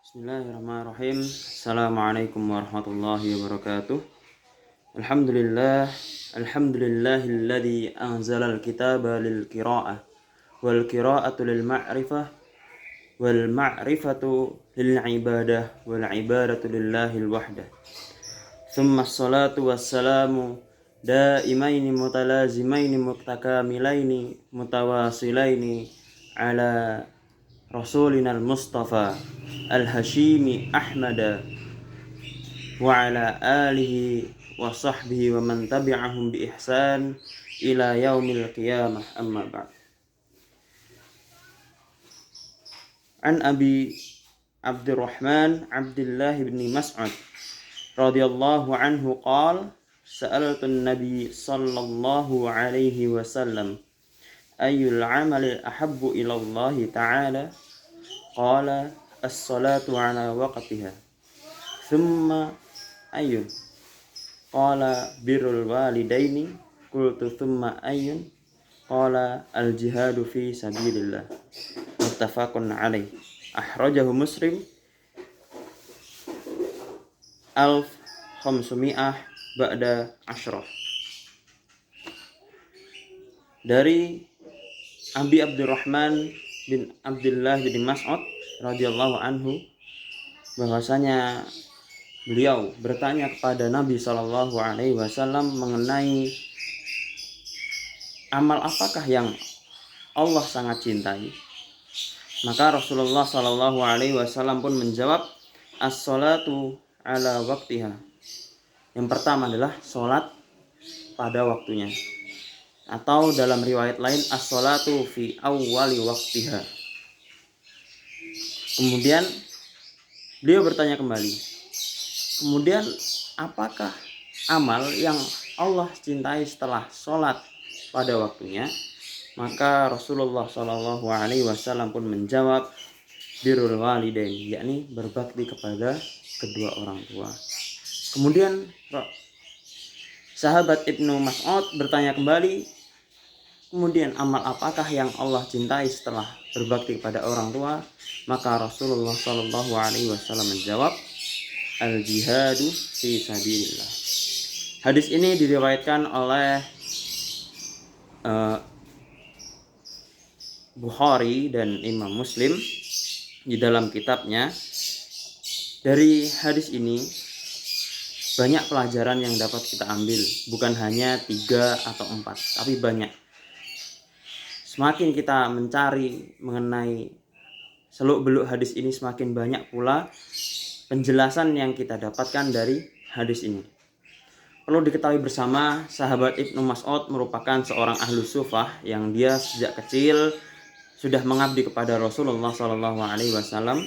Bismillahirrahmanirrahim. Assalamualaikum warahmatullahi wabarakatuh. Alhamdulillah. Alhamdulillahilladzi anzalal kitaba lil qiraah wal qiraatu lil ma'rifah wal ma'rifatu lil ibadah wal ibadatu lillahil wahdah. Thumma assalatu wassalamu daimaini mutalazimaini mutakamilaini mutawasilaini ala Rasulina al-Mustafa al-Hashimi Ahmada wa ala alihi wa sahbihi wa man tabi'ahum bi ihsan ila yaumil qiyamah, amma ba'd. An Abi Abdurrahman Abdullah bin Mas'ud radhiyallahu anhu qala sa'altu an-nabi sallallahu alaihi wasallam ayyul amali ahabbu ila Allah ta'ala qala as-salatu ala waqtiha thumma ayyun qala birrul walidaini qultu thumma ayyun qala al-jihadu fi sabilillah muttafaqun alaih akhrajahu Muslim 1500 ba'da asyrah. Dari Abi Abdurrahman bin Abdullah bin Mas'ud radhiyallahu anhu bahwasanya beliau bertanya kepada Nabi Shallallahu alaihi wasallam mengenai amal apakah yang Allah sangat cintai. Maka Rasulullah Shallallahu alaihi wasallam pun menjawab as-salatu ala waqtiha. Yang pertama adalah salat pada waktunya. Atau dalam riwayat lain as-salatu fi awwali waqtiha. Kemudian beliau bertanya kembali, kemudian apakah amal yang Allah cintai setelah sholat pada waktunya? Maka Rasulullah Shallallahu alaihi wasallam pun menjawab birrul walidain, yakni berbakti kepada kedua orang tua. Kemudian sahabat Ibnu Mas'ud bertanya kembali, kemudian amal apakah yang Allah cintai setelah berbakti kepada orang tua? Maka Rasulullah Shallallahu alaihi wasallam menjawab al-jihadu fi sabilillah. Hadis ini diriwayatkan oleh Bukhari dan Imam Muslim di dalam kitabnya. Dari hadis ini banyak pelajaran yang dapat kita ambil, bukan hanya 3 atau 4, tapi banyak. Semakin kita mencari mengenai seluk-beluk hadis ini, semakin banyak pula penjelasan yang kita dapatkan dari hadis ini. Perlu diketahui bersama, sahabat Ibnu Mas'ud merupakan seorang ahlu sufah yang dia sejak kecil sudah mengabdi kepada Rasulullah SAW,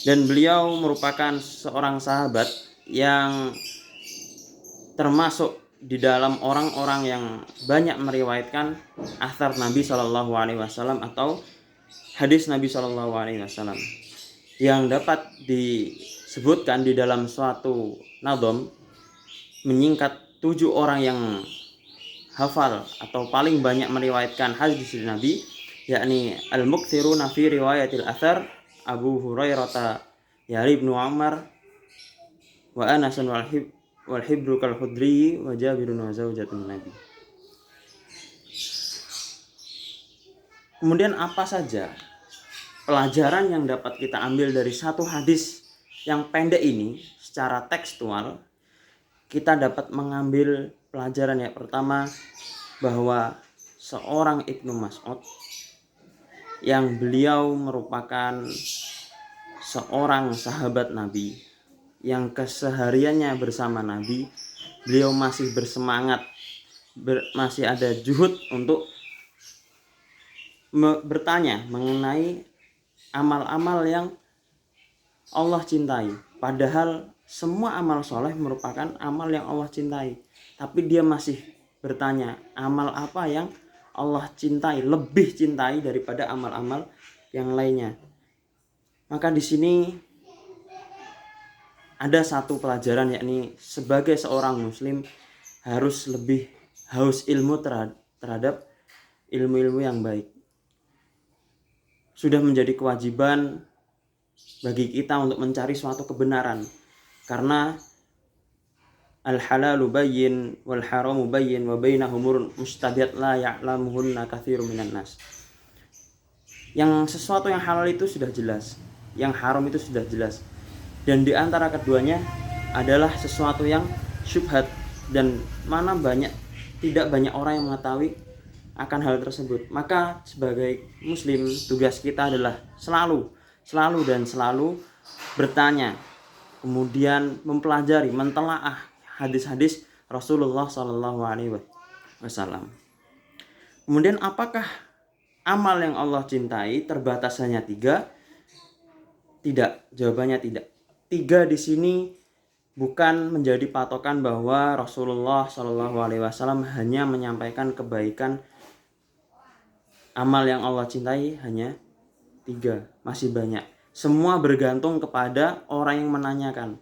dan beliau merupakan seorang sahabat yang termasuk di dalam orang-orang yang banyak meriwayatkan athar Nabi Shallallahu alaihi wasallam atau hadis Nabi Shallallahu alaihi wasallam, yang dapat disebutkan di dalam suatu nadom menyingkat 7 orang yang hafal atau paling banyak meriwayatkan hadis Nabi, yakni al-mukthiruna fi riwayatil athar Abu Hurairah, Yari ibnu Umar, wa Anasun wal hibru kal khudri wa Jabirun wa zaujatun Nabi. Kemudian apa saja pelajaran yang dapat kita ambil dari satu hadis yang pendek ini? Secara tekstual kita dapat mengambil pelajaran yang pertama, bahwa seorang Ibnu Mas'ud yang beliau merupakan seorang sahabat Nabi yang kesehariannya bersama Nabi, beliau masih bersemangat, masih ada juhud untuk bertanya mengenai amal-amal yang Allah cintai. Padahal semua amal soleh merupakan amal yang Allah cintai, tapi dia masih bertanya amal apa yang Allah cintai, lebih cintai daripada amal-amal yang lainnya. Maka di sini ada satu pelajaran, yakni sebagai seorang muslim harus lebih haus ilmu terhadap ilmu-ilmu yang baik. Sudah menjadi kewajiban bagi kita untuk mencari suatu kebenaran, karena al-halalu bayyin wal haramu bayyin wa bainahumur mustabihat la ya'lamuhunna katsirun minan nas. Yang sesuatu yang halal itu sudah jelas, yang haram itu sudah jelas, dan di antara keduanya adalah sesuatu yang syubhat, dan tidak banyak orang yang mengetahui akan hal tersebut. Maka sebagai muslim, tugas kita adalah selalu bertanya, kemudian mempelajari, mentelaah hadis-hadis Rasulullah SAW. Kemudian apakah amal yang Allah cintai terbatas hanya 3? Tidak, jawabannya tidak. 3 di sini bukan menjadi patokan bahwa Rasulullah SAW hanya menyampaikan kebaikan. Amal yang Allah cintai hanya 3, masih banyak. Semua bergantung kepada orang yang menanyakan.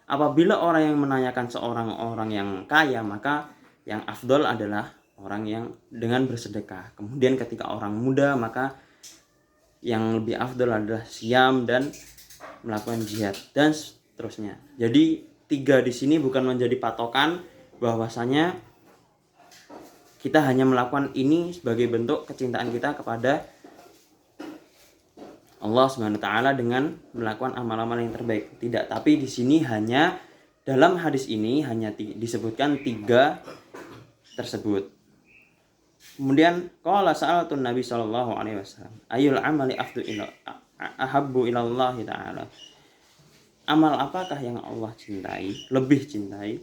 Apabila orang yang menanyakan seorang orang yang kaya, maka yang afdol adalah orang yang dengan bersedekah. Kemudian ketika orang muda, maka yang lebih afdol adalah siam dan melakukan jihad, dan seterusnya. Jadi 3 di sini bukan menjadi patokan bahwasanya kita hanya melakukan ini sebagai bentuk kecintaan kita kepada Allah Subhanahu wa taala dengan melakukan amal-amal yang terbaik. Tidak, tapi di sini hanya dalam hadis ini hanya disebutkan 3 tersebut. Kemudian qala sa'altu Nabi sallallahu alaihi wasallam ayul amali ahabbu ila Allah taala. Amal apakah yang Allah cintai, lebih cintai?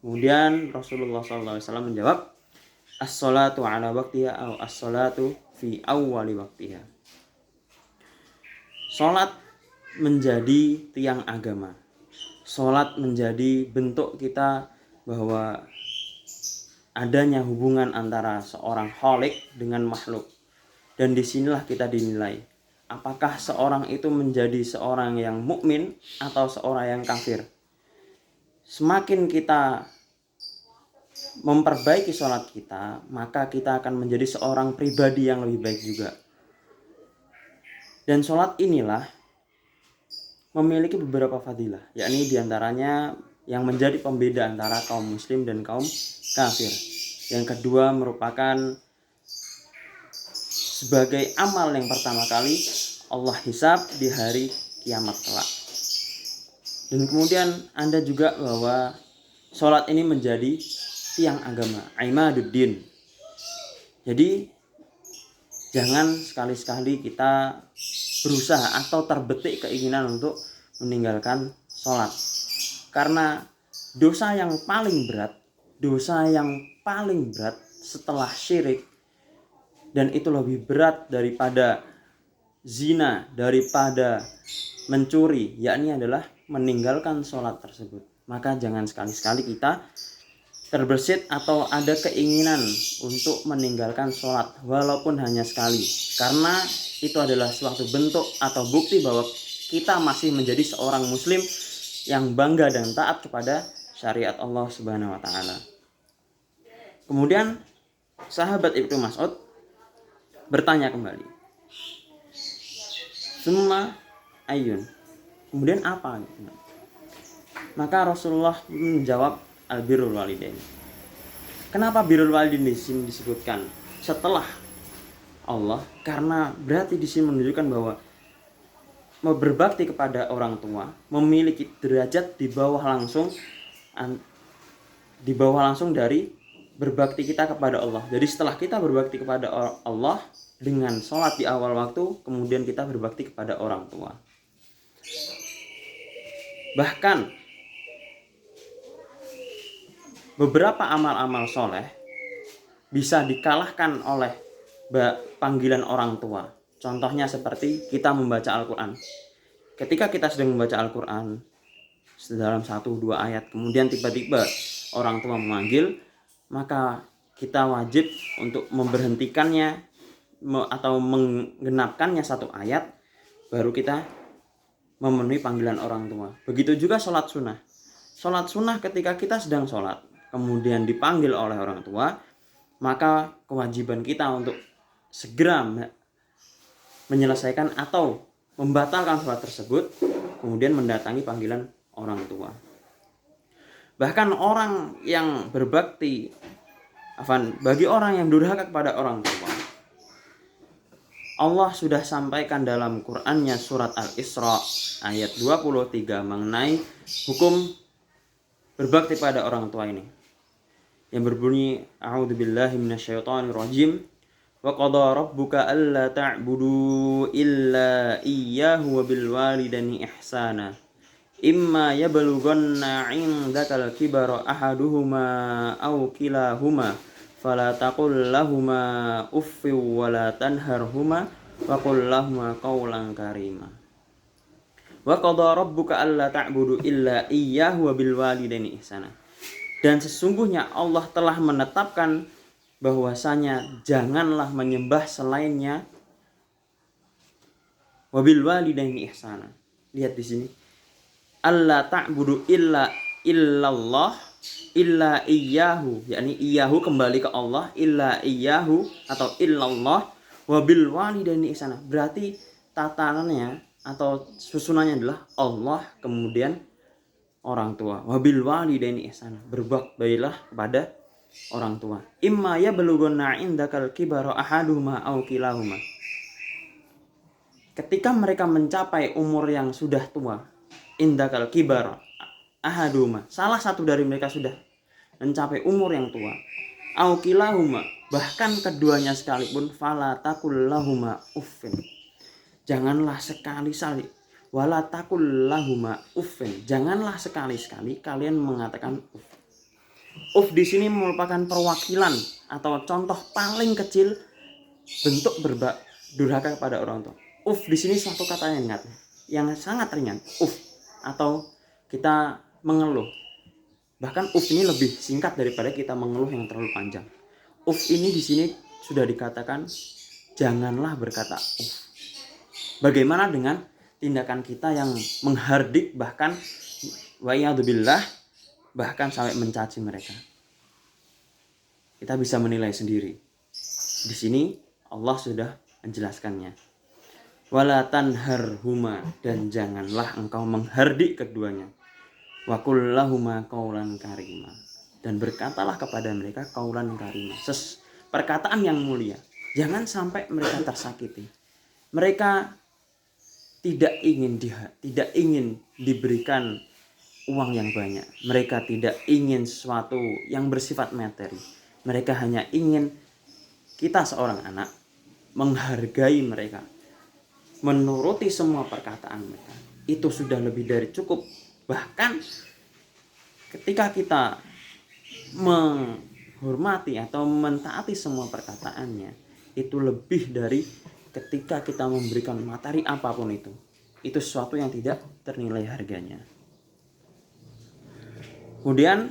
Kemudian Rasulullah sallallahu alaihi wasallam menjawab, as-salatu ala waqtiha atau as-salatu fi awwali waqtiha. Salat menjadi tiang agama. Salat menjadi bentuk kita bahwa adanya hubungan antara seorang khalik dengan makhluk. Dan disinilah kita dinilai, apakah seorang itu menjadi seorang yang mukmin atau seorang yang kafir. Semakin kita memperbaiki sholat kita, maka kita akan menjadi seorang pribadi yang lebih baik juga. Dan sholat inilah memiliki beberapa fadilah, yakni diantaranya yang menjadi pembeda antara kaum muslim dan kaum kafir. Yang kedua merupakan sebagai amal yang pertama kali Allah hisab di hari kiamat kelak. Dan kemudian Anda juga bahwa sholat ini menjadi tiang agama, imaduddin. Jadi jangan sekali-sekali kita berusaha atau terbetik keinginan untuk meninggalkan sholat. Karena dosa yang paling berat setelah syirik, dan itu lebih berat daripada zina, daripada mencuri, yakni adalah meninggalkan sholat tersebut. Maka jangan sekali-sekali kita terbersit atau ada keinginan untuk meninggalkan sholat walaupun hanya sekali, karena itu adalah suatu bentuk atau bukti bahwa kita masih menjadi seorang muslim yang bangga dan taat kepada syariat Allah Subhanahu wa taala. Kemudian sahabat Ibnu Mas'ud bertanya kembali, "Summa ayun?" Kemudian apa? Maka Rasulullah menjawab, al-birrul walidain. Kenapa birrul walidain di sini disebutkan setelah Allah? Karena berarti di sini menunjukkan bahwa berbakti kepada orang tua memiliki derajat di bawah langsung dari berbakti kita kepada Allah. Jadi setelah kita berbakti kepada Allah dengan sholat di awal waktu, kemudian kita berbakti kepada orang tua. Bahkan beberapa amal-amal soleh bisa dikalahkan oleh panggilan orang tua. Contohnya seperti kita membaca Al-Quran. Ketika kita sedang membaca Al-Quran dalam 1-2 ayat, kemudian tiba-tiba orang tua memanggil, maka kita wajib untuk memberhentikannya atau menggenapkannya 1 ayat, baru kita memenuhi panggilan orang tua. Begitu juga sholat sunnah. Sholat sunnah ketika kita sedang sholat, kemudian dipanggil oleh orang tua, maka kewajiban kita untuk segera menyelesaikan atau membatalkan sholat tersebut, kemudian mendatangi panggilan orang tua. Bahkan orang yang berbakti, bagi orang yang durhaka kepada orang tua, Allah sudah sampaikan dalam Qur'annya surat Al-Isra ayat 23 mengenai hukum berbakti pada orang tua ini, yang berbunyi a'udzubillahi minasyaitonirrajim wa qada rabbuka alla ta'budu illa iyyahu wa bil walidaini ihsana imma yablughanna 'indakal kibara ahaduhuma aw kilahuma fala taqul lahuma uffin wa la tanharhuma wa qul lahuma qawlan karima. Wa qada rabbuka alla ta'budu illa iyyahu wa bil walidaini ihsana. Dan sesungguhnya Allah telah menetapkan bahwasanya janganlah menyembah selainnya, wa bil walidaini ihsana. Lihat di sini. Alla ta'budu illallah illa iyyahu, yakni iyyahu kembali ke Allah, illa iyyahu atau illallah, wa bil walidaini ihsana. Berarti tatanannya atau susunannya adalah Allah kemudian orang tua. Wabil walidaini ihsana, berbaktilah kepada orang tua. Imma yablughanna 'indakal kibara ahaduhuma aw kilahuma. Ketika mereka mencapai umur yang sudah tua, indakal kibara ahaduhuma, salah satu dari mereka sudah mencapai umur yang tua, aw kilahuma, bahkan keduanya sekalipun, fala taqul lahuma uffin. Janganlah sekali-kali, wala taqul lahuma uffin, janganlah sekali-sekali kalian mengatakan uff. Uff di sini merupakan perwakilan atau contoh paling kecil bentuk durhaka kepada orang tua. Uff di sini suatu kata yang sangat ringan, uff, atau kita mengeluh. Bahkan uff ini lebih singkat daripada kita mengeluh yang terlalu panjang. Uff ini di sini sudah dikatakan janganlah berkata uff. Bagaimana dengan tindakan kita yang menghardik, bahkan wa'iyadzubillah, bahkan sampai mencaci mereka? Kita bisa menilai sendiri. Di sini Allah sudah menjelaskannya. Wala tanharhuma, dan janganlah engkau menghardik keduanya. Wa qul lahuma qaulan karima, dan berkatalah kepada mereka qaulan karima, perkataan yang mulia. Jangan sampai mereka tersakiti. Mereka tidak ingin diberikan uang yang banyak. Mereka tidak ingin sesuatu yang bersifat materi. Mereka hanya ingin kita seorang anak menghargai mereka, menuruti semua perkataan mereka. Itu sudah lebih dari cukup. Bahkan ketika kita menghormati atau mentaati semua perkataannya, itu lebih dari ketika kita memberikan materi apapun itu. Itu sesuatu yang tidak ternilai harganya. Kemudian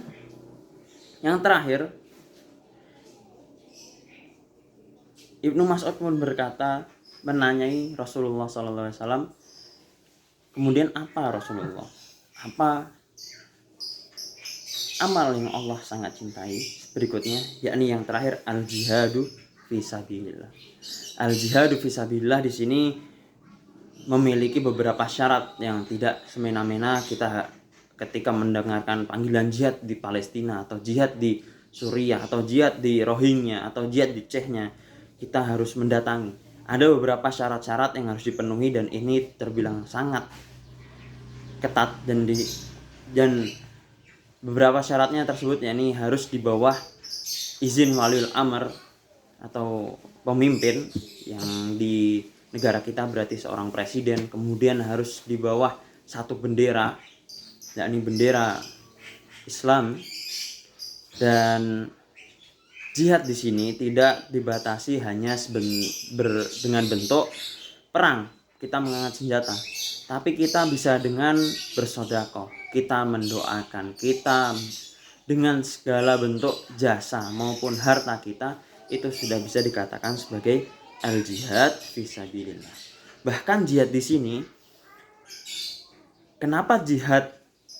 yang terakhir, Ibnu Mas'ud pun berkata, menanyai Rasulullah SAW, kemudian apa Rasulullah? Apa amal yang Allah sangat cintai berikutnya? Yakni yang terakhir, al-jihadu fisabilillah. Al-jihadu fisabilillah di sini memiliki beberapa syarat yang tidak semena-mena kita ketika mendengarkan panggilan jihad di Palestina atau jihad di Suriah atau jihad di Rohingya atau jihad di Chechnya, kita harus mendatangi. Ada beberapa syarat-syarat yang harus dipenuhi dan ini terbilang sangat ketat, dan beberapa syaratnya tersebut yakni harus di bawah izin waliul amr atau pemimpin yang di negara kita, berarti seorang presiden. Kemudian harus di bawah satu bendera, yakni bendera Islam. Dan jihad di sini tidak dibatasi hanya dengan bentuk perang, kita mengangkat senjata, tapi kita bisa dengan bersedekah, kita mendoakan, kita dengan segala bentuk jasa maupun harta kita, itu sudah bisa dikatakan sebagai al-jihad fisabilillah. Bahkan jihad di sini, kenapa jihad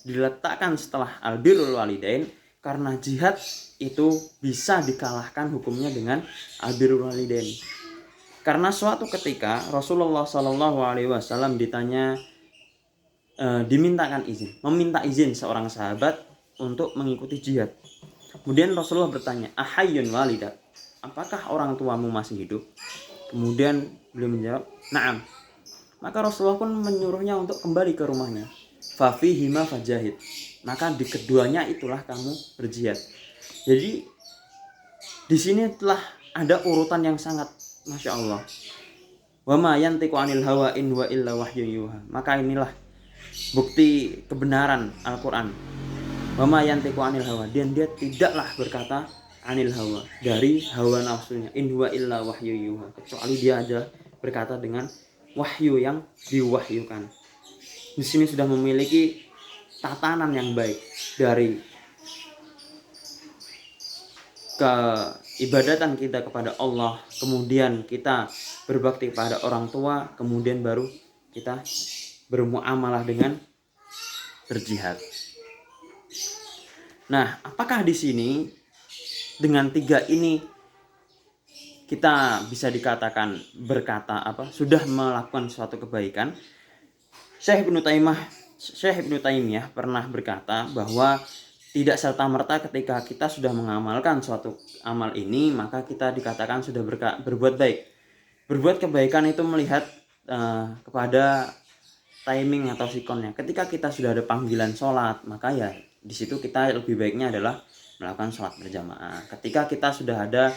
diletakkan setelah albirrul walidain? Karena jihad itu bisa dikalahkan hukumnya dengan albirrul walidain. Karena suatu ketika Rasulullah Shallallahu Alaihi Wasallam meminta izin seorang sahabat untuk mengikuti jihad. Kemudian Rasulullah bertanya, ahayyun walidak, apakah orang tuamu masih hidup? Kemudian beliau menjawab, na'am. Maka Rasulullah pun menyuruhnya untuk kembali ke rumahnya. Fafihima fajahid, maka di keduanya itulah kamu berjihad. Jadi di sini telah ada urutan yang sangat Masya Allah. Wa ma yantiqu 'anil hawa in wa illa wahyu yuha. Maka inilah bukti kebenaran Al-Qur'an. Wa ma yantiqu 'anil hawa, dan dia tidaklah berkata anil hawa, dari hawa nafsunya, in huwa illa wahyu yuha, kecuali dia ada berkata dengan wahyu yang diwahyukan. Di sini sudah memiliki tatanan yang baik dari keibadatan kita kepada Allah, kemudian kita berbakti pada orang tua, kemudian baru kita bermuamalah dengan berjihad. Nah, apakah di sini dengan tiga ini kita bisa dikatakan sudah melakukan suatu kebaikan? Syekh Ibnu Taimiyah pernah berkata bahwa tidak serta-merta ketika kita sudah mengamalkan suatu amal ini maka kita dikatakan sudah berbuat baik. Berbuat kebaikan itu melihat kepada timing atau sikonnya. Ketika kita sudah ada panggilan sholat, maka ya di situ kita lebih baiknya adalah melakukan sholat berjamaah. Ketika kita sudah ada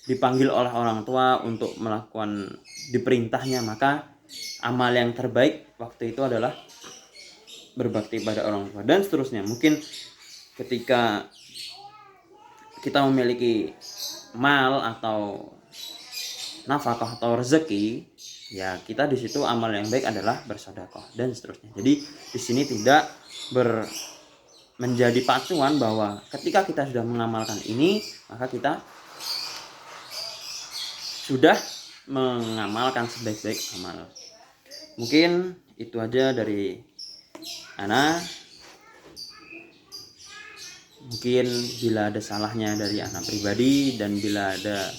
dipanggil oleh orang tua untuk melakukan diperintahnya, maka amal yang terbaik waktu itu adalah berbakti pada orang tua, dan seterusnya. Mungkin ketika kita memiliki mal atau nafkah atau rezeki, ya kita di situ amal yang baik adalah bersedekah dan seterusnya. Jadi di sini tidak menjadi pacuan bahwa ketika kita sudah mengamalkan ini maka kita sudah mengamalkan sebaik-baik amal. Mungkin itu aja dari Ana. Mungkin bila ada salahnya dari Ana pribadi dan bila ada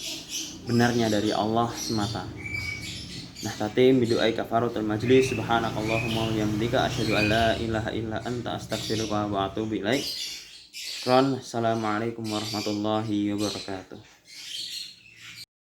benarnya dari Allah semata. Nah, tatim bidu'ai kafaratul majlis, subhanakallahumma wa bihamdika asyhadu an la ilaha illa anta astaghfiruka wa atubu ilaik. Assalamualaikum warahmatullahi wabarakatuh.